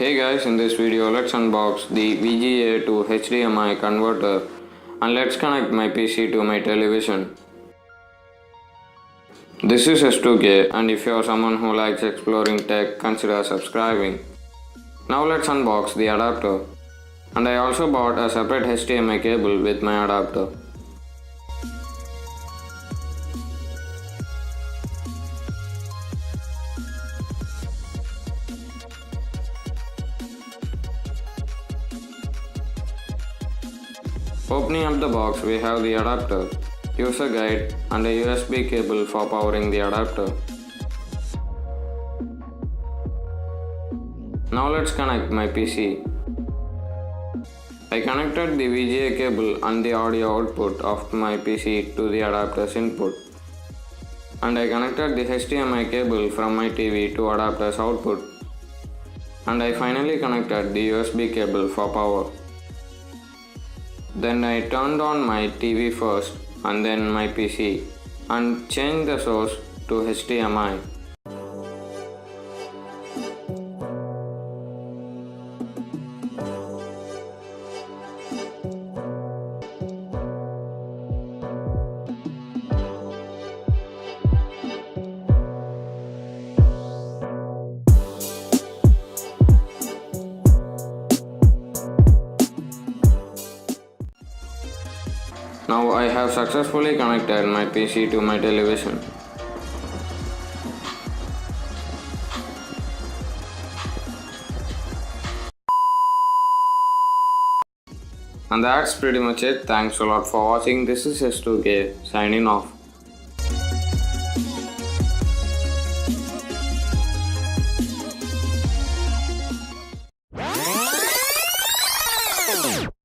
Hey guys, in this video let's unbox the VGA to HDMI converter and let's connect my PC to my television. This is S2K and if you are someone who likes exploring tech, consider subscribing. Now let's unbox the adapter. And I also bought a separate HDMI cable with my adapter. Opening up the box, we have the adapter, user guide and a USB cable for powering the adapter. Now let's connect my PC. I connected the VGA cable and the audio output of my PC to the adapter's input. And I connected the HDMI cable from my TV to adapter's output. And I finally connected the USB cable for power. Then I turned on my TV first and then my PC and changed the source to HDMI. Now I have successfully connected my PC to my television. And that's pretty much it. Thanks a lot for watching. This is S2K signing off.